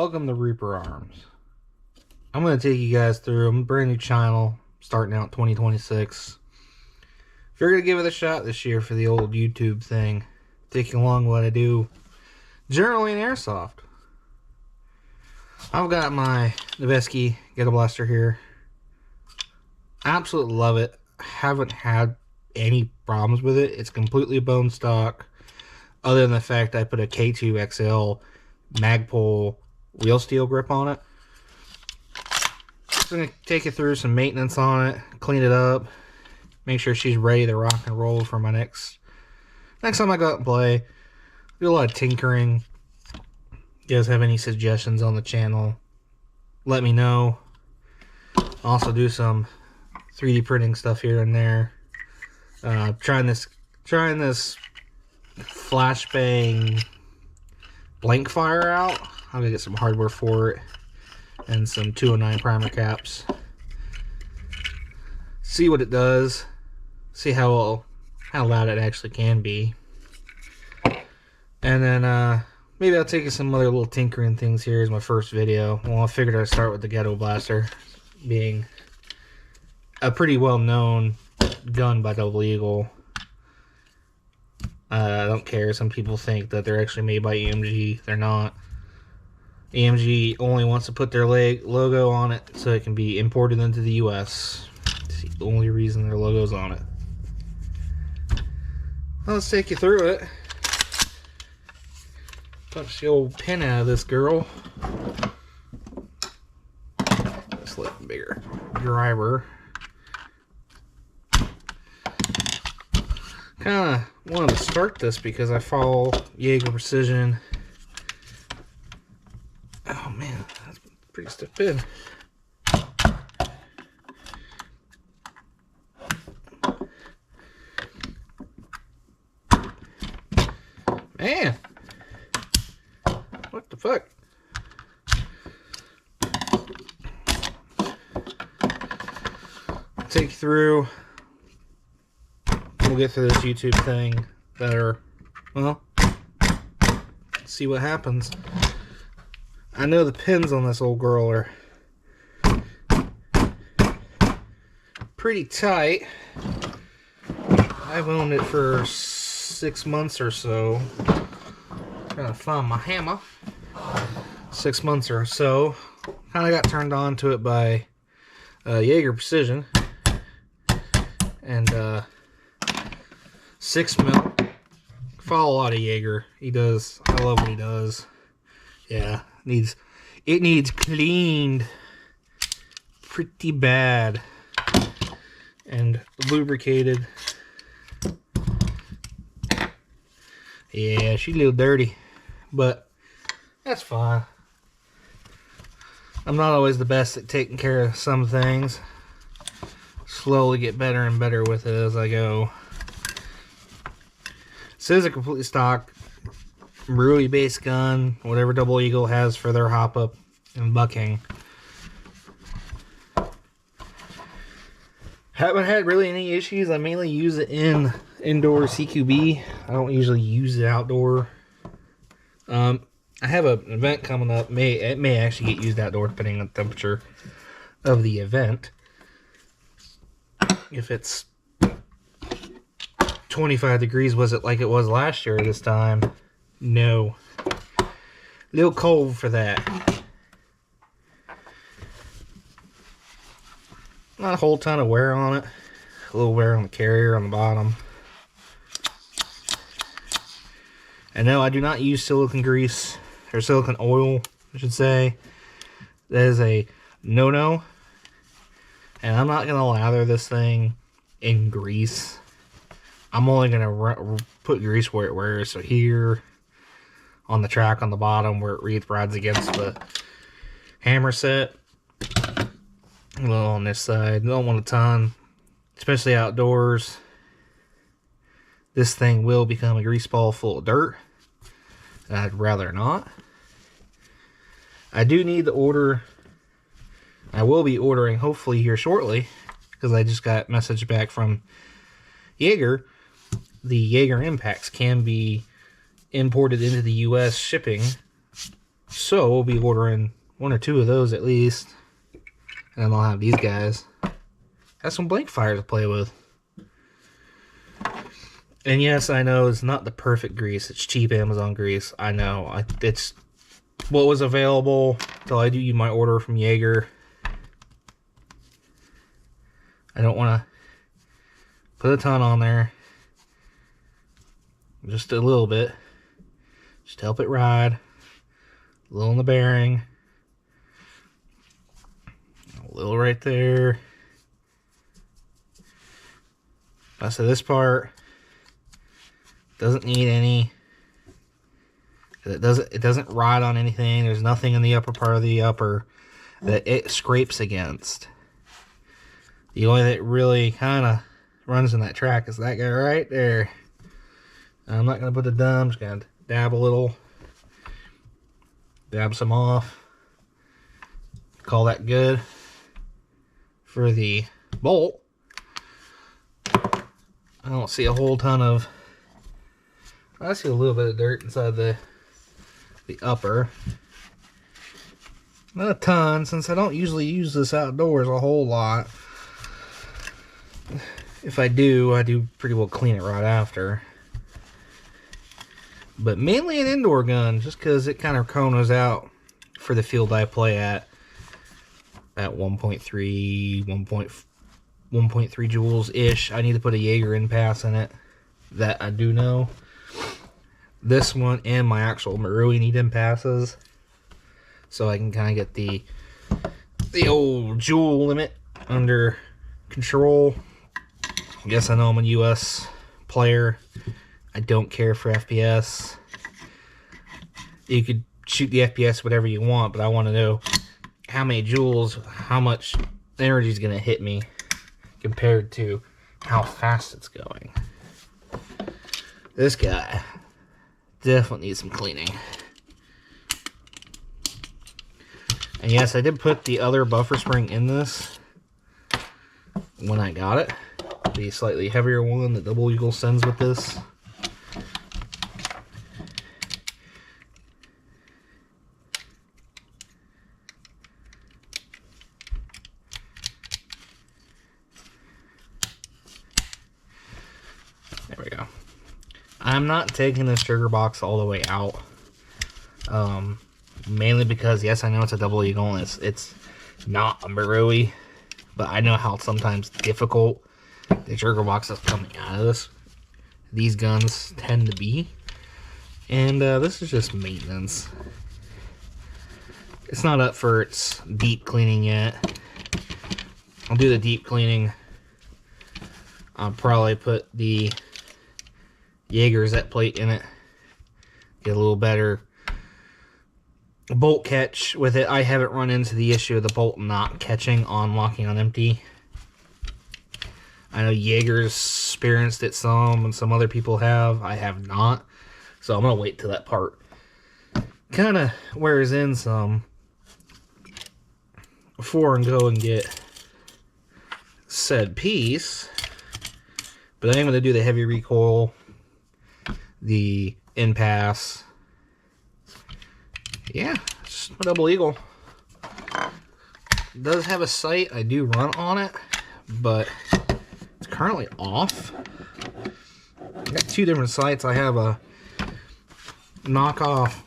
Welcome to Reaper Arms. I'm going to take you guys through a brand new channel starting out 2026. Figured to give it a shot this year for the old YouTube thing. Taking along what I do generally in airsoft. I've got my Noveske Gheto blaster here. Absolutely love it. Haven't had any problems with it. It's completely bone stock. Other than the fact I put a K2 XL Magpul wheel steel grip on it. Just going to take you through some maintenance on it, clean it up, make sure she's ready to rock and roll for my next time I go out and play. Do a lot of tinkering. If you guys have any suggestions on the channel, let me know. Also do some 3D printing stuff here and there. Trying this flashbang blank fire out. I'm gonna get some hardware for it and some 209 primer caps. See what it does. See how loud it actually can be. And then maybe I'll take you some other little tinkering things here as my first video. Well, I figured I'd start with the Ghetto blaster, being a pretty well-known gun by Double Eagle. I don't care. Some people think that they're actually made by EMG. They're not. EMG only wants to put their logo on it so it can be imported into the US. It's the only reason their logo's on it. Well, let's take you through it. Punch the old pin out of this girl. Slightly bigger driver. Kind of wanted to start this because I follow Gbbr Precision. Oh man, that's pretty stiff pin. Man, what the fuck? I'll take you through. We'll get through this YouTube thing better. Well, see what happens. I know the pins on this old girl are pretty tight. I've owned it for 6 months or so. Trying to find my hammer. 6 months or so. Kind of got turned on to it by Gbbr Precision. And 6mm. Follow a lot of Gbbr. He does. I love what he does. Yeah, it needs cleaned pretty bad and lubricated. Yeah, she's a little dirty, but that's fine. I'm not always the best at taking care of some things. Slowly get better and better with it as I go. This is a completely stock, really base gun, whatever Double Eagle has for their hop up and bucking. Haven't had really any issues. I mainly use it in indoor CQB. I don't usually use it outdoor. I have an event coming up. It may actually get used outdoor depending on the temperature of the event. If it's 25 degrees, was it like it was last year this time? No. A little cold for that. Not a whole ton of wear on it. A little wear on the carrier on the bottom. And no, I do not use silicone grease, or silicone oil, I should say. That is a no-no. And I'm not going to lather this thing in grease. I'm only going to put grease where it wears. So here, on the track on the bottom where it rides against the hammer set. A little on this side. Don't want a ton, especially outdoors. This thing will become a grease ball full of dirt. I'd rather not. I do need to order. I will be ordering hopefully here shortly, because I just got a message back from Gbbr. The Gbbr impacts can be imported into the US shipping So we'll be ordering 1 or 2 of those at least. And then I'll have these guys. Have some blank fire to play with. And yes, I know it's not the perfect grease. It's cheap Amazon grease. I know. It's what was available till I do my order from Gbbr. I don't want to put a ton on there. Just a little bit. Just help it ride. A little in the bearing. A little right there. So this part doesn't need any. It doesn't ride on anything. There's nothing in the upper part of the upper that it scrapes against. The only that really kind of runs in that track is that guy right there. I'm not going to put the dumb. I'm just going to dab a little. Dab some off. Call that good. For the bolt, I don't see a whole ton of... I see a little bit of dirt inside the upper. Not a ton, since I don't usually use this outdoors a whole lot. If I do pretty well clean it right after. But mainly an indoor gun, just because it kind of chronos out for the field I play at 1.3, 1.3 joules-ish. I need to put a Jaeger in-pass in it. That I do know. This one and my actual Marui need in-passes. So I can kind of get the old joule limit under control. I guess I know I'm a US player. I don't care for FPS. You could shoot the FPS whatever you want, but I want to know how many joules, how much energy is going to hit me compared to how fast it's going. This guy definitely needs some cleaning. And yes, I did put the other buffer spring in this when I got it. The slightly heavier one that Double Eagle sends with this. There we go. I'm not taking this trigger box all the way out. Mainly because, yes, I know it's a Double Eagle and it's not a Marui, but I know how sometimes difficult the trigger boxes coming out of these guns tend to be. And this is just maintenance. It's not up for its deep cleaning yet. I'll do the deep cleaning. I'll probably put the Jaeger Z plate in it. Get a little better bolt catch with it. I haven't run into the issue of the bolt not catching on locking on empty. I know Jaeger's experienced it some, and some other people have. I have not. So I'm going to wait till that part kind of wears in some before and go and get said piece. But I am going to do the heavy recoil, the in-pass. Yeah, just a Double Eagle. It does have a sight. I do run on it, but it's currently off. I got 2 different sights. I have a knockoff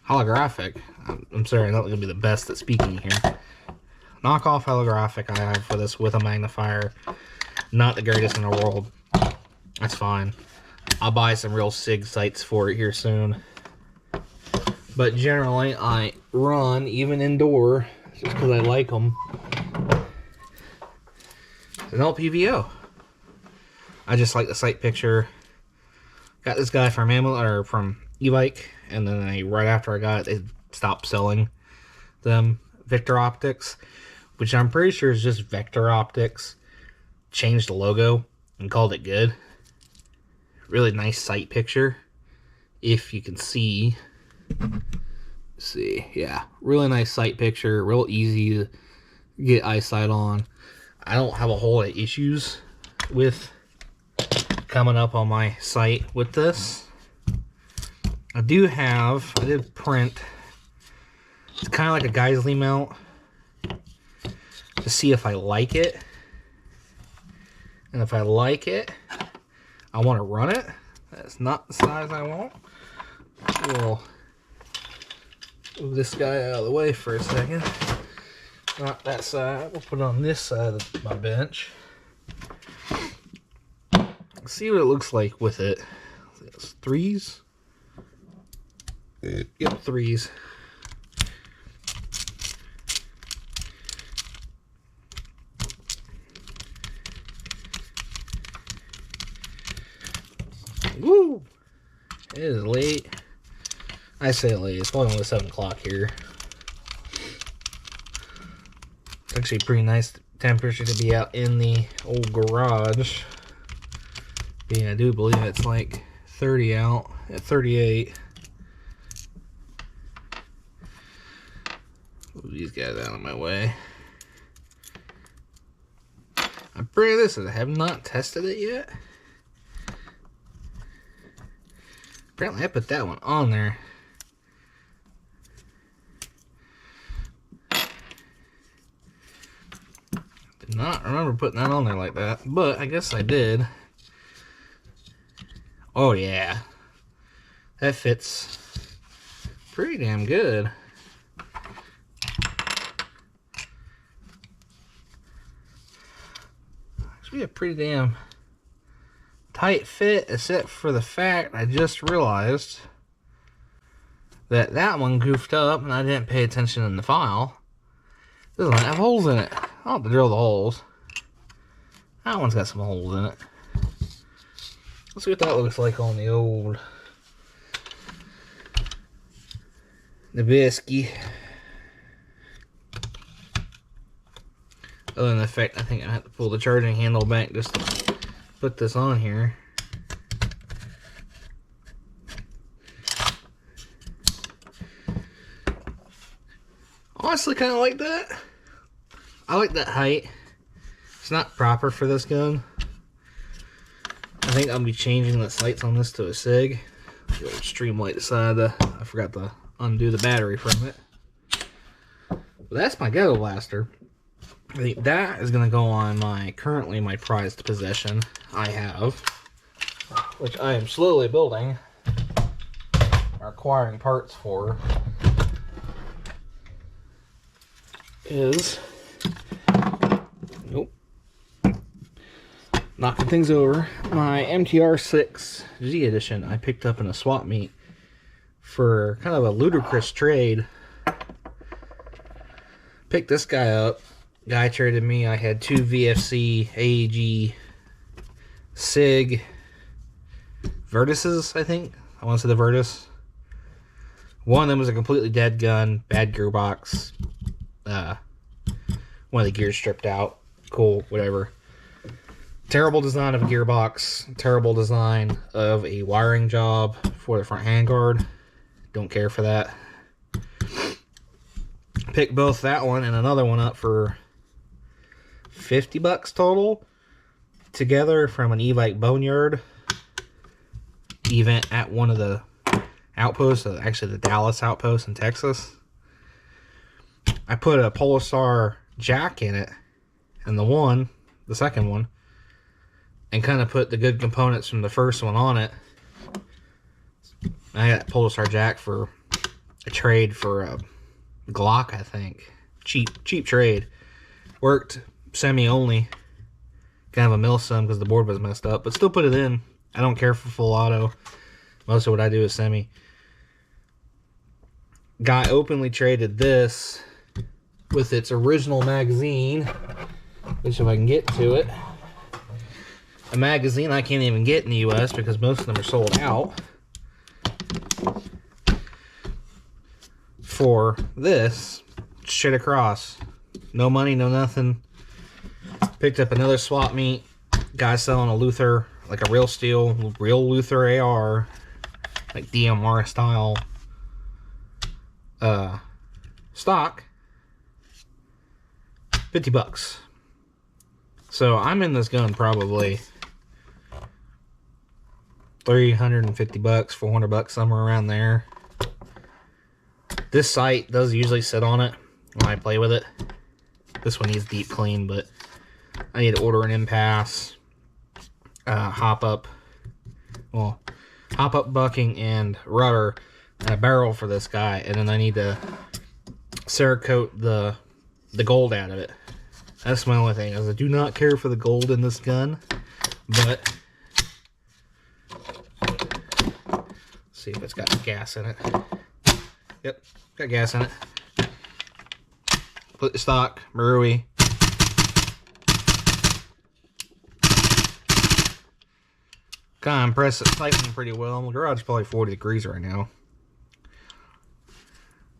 holographic. I'm sorry, I'm not going to be the best at speaking here. Knockoff holographic I have for this with a magnifier. Not the greatest in the world. That's fine. I'll buy some real SIG sights for it here soon. But generally, I run, even indoor, just because I like them. It's an LPVO. I just like the sight picture. Got this guy from from e-bike, and then right after I got it, they stopped selling them. Victor Optics, which I'm pretty sure is just Vector Optics. Changed the logo and called it good. Really nice sight picture. If you can see. Yeah, really nice sight picture. Real easy to get eyesight on. I don't have a whole lot of issues with coming up on my site with this. I did print. It's kind of like a Geisley mount to see if I like it. And if I like it, I want to run it. That's not the size I want. We'll move this guy out of the way for a second. Not that side. We'll put it on this side of my bench. Let's see what it looks like with it. It's 3s. Yep, 3s. Woo! It is late. I say late. It's probably only 7 o'clock here. It's actually pretty nice temperature to be out in the old garage. Yeah, I do believe it's like 30 out at 38. Move these guys out of my way. I'm pretty this is I have not tested it yet. Apparently I put that one on there. Did not remember putting that on there like that, but I guess I did. Oh yeah. That fits pretty damn good. Actually a pretty damn tight fit, except for the fact I just realized that that one goofed up and I didn't pay attention in the file. This one have holes in it. I'll have to drill the holes. That one's got some holes in it. Let's see what that looks like on the old Noveske. Other than the fact I think I have to pull the charging handle back just to put this on here. Honestly, kind of like that. I like that height. It's not proper for this gun. I think I'll be changing the sights on this to a SIG. The old Streamlight decided I forgot to undo the battery from it. But that's my Ghetto blaster. I think that is going to go on currently my prized possession I have, which I am slowly building, or acquiring parts for, is, nope, knocking things over, my MTR6 G edition I picked up in a swap meet for kind of a ludicrous trade. Picked this guy up. Guy traded me. I had 2 VFC AEG SIG Vertices, I think. I want to say the Vertus. One of them was a completely dead gun, bad gearbox. One of the gears stripped out. Cool, whatever. Terrible design of a gearbox. Terrible design of a wiring job for the front handguard. Don't care for that. Picked both that one and another one up for $50 total together from an Evite Boneyard event at one of the outposts, actually the Dallas outpost in Texas. I put a Polestar jack in it, and the second one, and kind of put the good components from the first one on it. I got Polestar jack for a trade for a Glock, I think. Cheap trade. Worked semi only. Kind of a mill some because the board was messed up, but still put it in. I don't care for full auto. Most of what I do is semi. Guy openly traded this with its original magazine, which if I can get to it, a magazine I can't even get in the US because most of them are sold out, for this straight across. No money, no nothing. Picked up another swap meet. Guy selling a Luther, like a real steel, real Luther AR, like DMR style stock. $50. So I'm in this gun probably $350, $400, somewhere around there. This sight does usually sit on it when I play with it. This one needs deep clean, but I need to order an impasse, hop up bucking and rudder, and a barrel for this guy, and then I need to Cerakote the gold out of it. That's my only thing, is I do not care for the gold in this gun, but let's see if it's got gas in it. Yep, got gas in it. Put the stock, Marui. Kind of impressed it's siphoning pretty well. My garage is probably 40 degrees right now.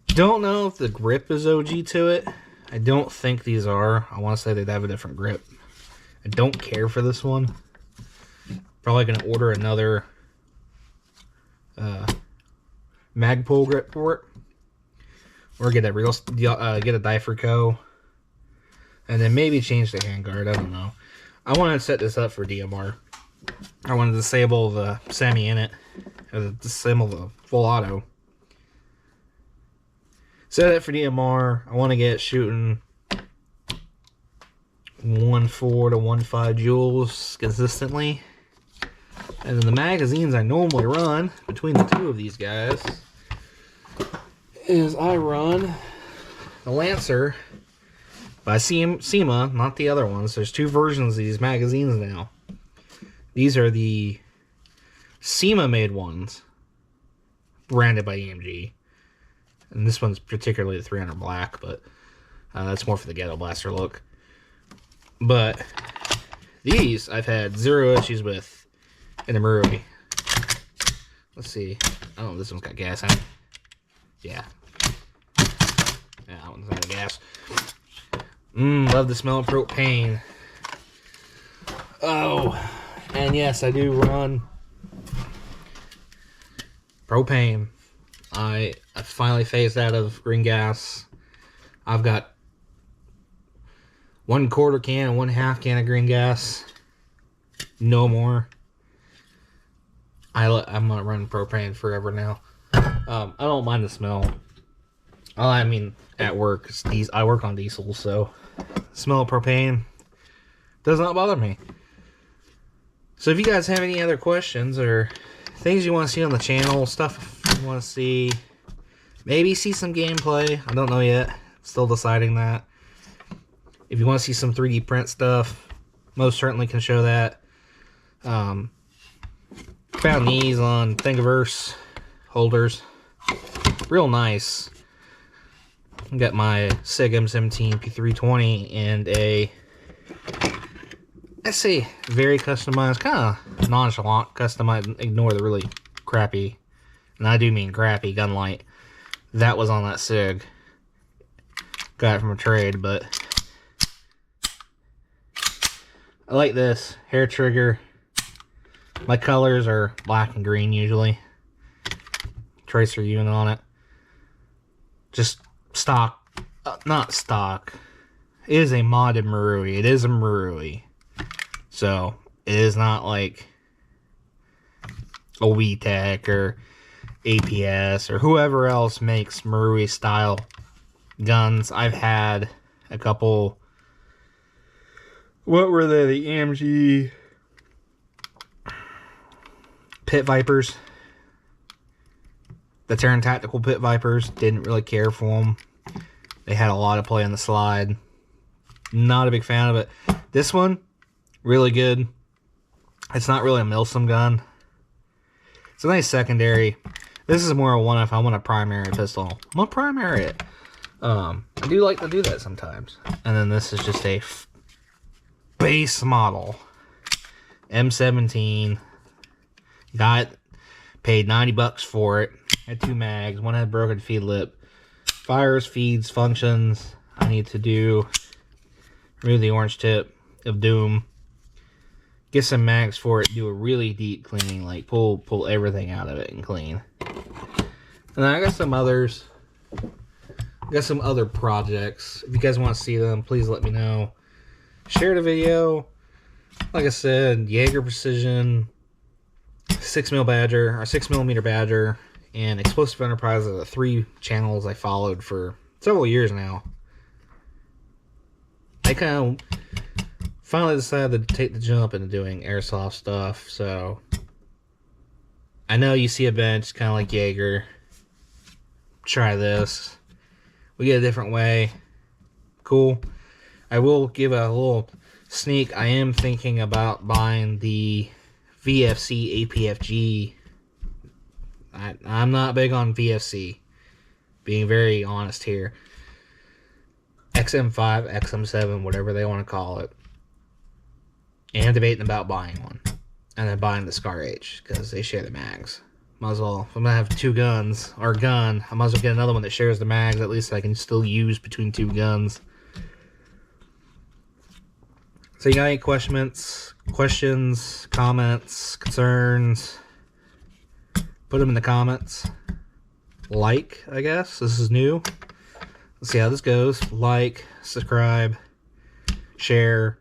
Don't know if the grip is OG to it. I don't think these are. I want to say they'd have a different grip. I don't care for this one. Probably going to order another Magpul grip for it. Or get a get a Difrico. And then maybe change the handguard. I don't know. I want to set this up for DMR. I want to disable the semi in it. Or disable the full auto. Set it for DMR. I want to get shooting 1.4 to 1.5 joules consistently. And then the magazines I normally run between the two of these guys is I run the Lancer by SEMA, not the other ones. There's two versions of these magazines now. These are the SEMA made ones, branded by EMG. And this one's particularly the 300 black, but that's more for the Ghetto Blaster look. But these I've had zero issues with in the Marui. Let's see. Oh, this one's got gas in it. Yeah. Yeah, that one's got gas. Love the smell of propane. Oh, and yes, I do run propane. I finally phased out of green gas. I've got 1/4 can and 1/2 can of green gas. No more. I'm gonna run propane forever now. I don't mind the smell. I mean, at work, I work on diesel, so the smell of propane does not bother me. So if you guys have any other questions or things you want to see on the channel, stuff you want to see, maybe see some gameplay, I don't know yet, still deciding that. If you want to see some 3D print stuff, most certainly can show that. Found these on Thingiverse holders, real nice. I got my SIG M17 P320 and a, let's say, very customized, kind of nonchalant customized, ignore the really crappy, and I do mean crappy, gun light. That was on that SIG. Got it from a trade, but I like this hair trigger. My colors are black and green usually. Tracer unit on it. Just stock, not stock. It is a modded Marui. It is a Marui. So, it is not like a WeTech or APS or whoever else makes Marui style guns. I've had a couple, what were they, the EMG Pit Vipers, the Terran Tactical Pit Vipers. Didn't really care for them. They had a lot of play on the slide. Not a big fan of it. This one, really good. It's not really a Milsim gun. It's a nice secondary. This is more a one if I want a primary pistol. I'm gonna primary it. I do like to do that sometimes. And then this is just a base model M17. Paid $90 for it. Had 2 mags. One had broken feed lip. Fires, feeds, functions. I need to remove the orange tip of Doom. Get some mags for it. Do a really deep cleaning, like pull everything out of it and clean. And then I got some others. Got some other projects. If you guys want to see them, please let me know. Share the video. Like I said, Jaeger Precision, 6mm Badger, or 6mm Badger, and Explosive Enterprise are the 3 channels I followed for several years now. I kind of finally decided to take the jump into doing airsoft stuff, so I know you see a bench, kind of like Jaeger. Try this. We get a different way. Cool. I will give a little sneak. I am thinking about buying the VFC APFG. I'm not big on VFC, being very honest here. XM5, XM7, whatever they want to call it. And debating about buying one. And then buying the Scar H, because they share the mags. Might as well, if I'm going to have 2 guns, or a gun, I might as well get another one that shares the mags. At least I can still use between 2 guns. So you got any questions, comments, concerns? Put them in the comments. Like, I guess. This is new. Let's see how this goes. Like, subscribe, share.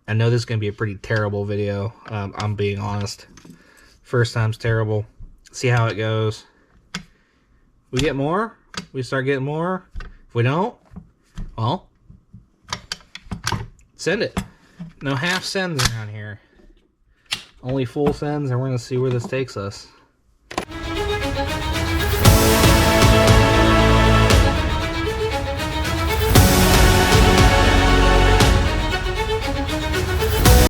I know this is going to be a pretty terrible video. I'm being honest. First time's terrible. See how it goes. We get more. We start getting more. If we don't, well, send it. No half sends around here. Only full sends, and we're going to see where this takes us.